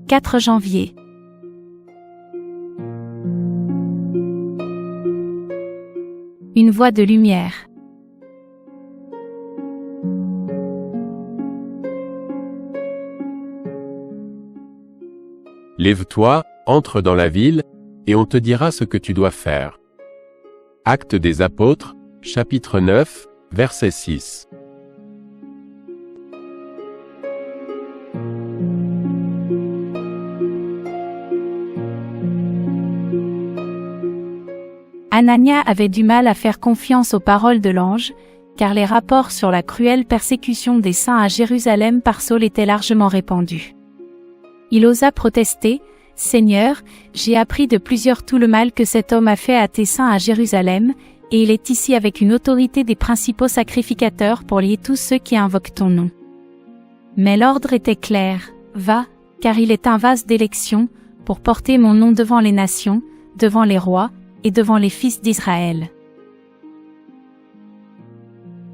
4 janvier. Une voie de lumière. Lève-toi, entre dans la ville, et on te dira ce que tu dois faire. Actes des Apôtres, chapitre 9, verset 6. Anania avait du mal à faire confiance aux paroles de l'ange, car les rapports sur la cruelle persécution des saints à Jérusalem par Saul étaient largement répandus. Il osa protester, « Seigneur, j'ai appris de plusieurs tout le mal que cet homme a fait à tes saints à Jérusalem, et il est ici avec une autorité des principaux sacrificateurs pour lier tous ceux qui invoquent ton nom. » Mais l'ordre était clair, « Va, car il est un vase d'élection, pour porter mon nom devant les nations, devant les rois, et devant les fils d'Israël. »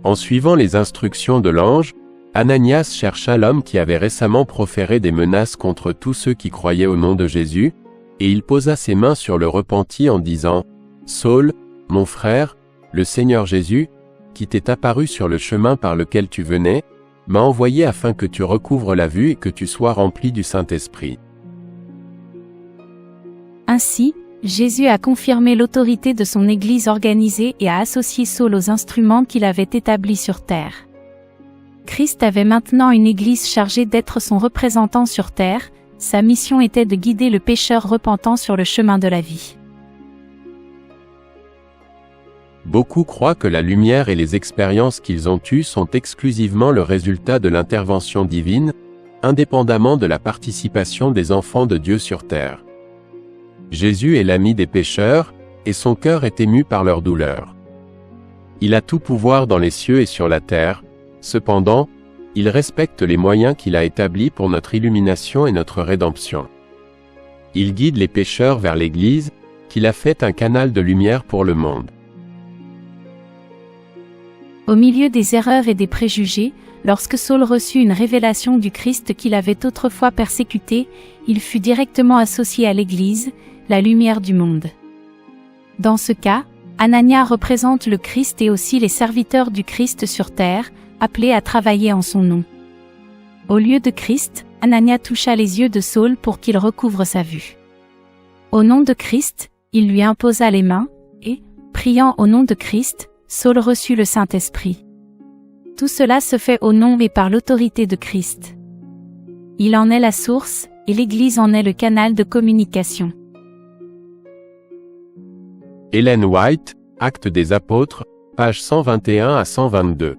En suivant les instructions de l'ange, Ananias chercha l'homme qui avait récemment proféré des menaces contre tous ceux qui croyaient au nom de Jésus, et il posa ses mains sur le repenti en disant, « Saul, mon frère, le Seigneur Jésus, qui t'est apparu sur le chemin par lequel tu venais, m'a envoyé afin que tu recouvres la vue et que tu sois rempli du Saint-Esprit. » Ainsi, Jésus a confirmé l'autorité de son Église organisée et a associé Saul aux instruments qu'il avait établis sur terre. Christ avait maintenant une Église chargée d'être son représentant sur terre, sa mission était de guider le pécheur repentant sur le chemin de la vie. Beaucoup croient que la lumière et les expériences qu'ils ont eues sont exclusivement le résultat de l'intervention divine, indépendamment de la participation des enfants de Dieu sur terre. Jésus est l'ami des pécheurs, et son cœur est ému par leur douleur. Il a tout pouvoir dans les cieux et sur la terre, cependant, il respecte les moyens qu'il a établis pour notre illumination et notre rédemption. Il guide les pécheurs vers l'Église, qu'il a fait un canal de lumière pour le monde. Au milieu des erreurs et des préjugés, lorsque Saul reçut une révélation du Christ qu'il avait autrefois persécuté, il fut directement associé à l'Église, la lumière du monde. Dans ce cas, Anania représente le Christ et aussi les serviteurs du Christ sur terre, appelés à travailler en son nom. Au lieu de Christ, Anania toucha les yeux de Saul pour qu'il recouvre sa vue. Au nom de Christ, il lui imposa les mains, et, priant au nom de Christ, Saul reçut le Saint-Esprit. Tout cela se fait au nom et par l'autorité de Christ. Il en est la source, et l'Église en est le canal de communication. Ellen White, Actes des Apôtres, pages 121 à 122.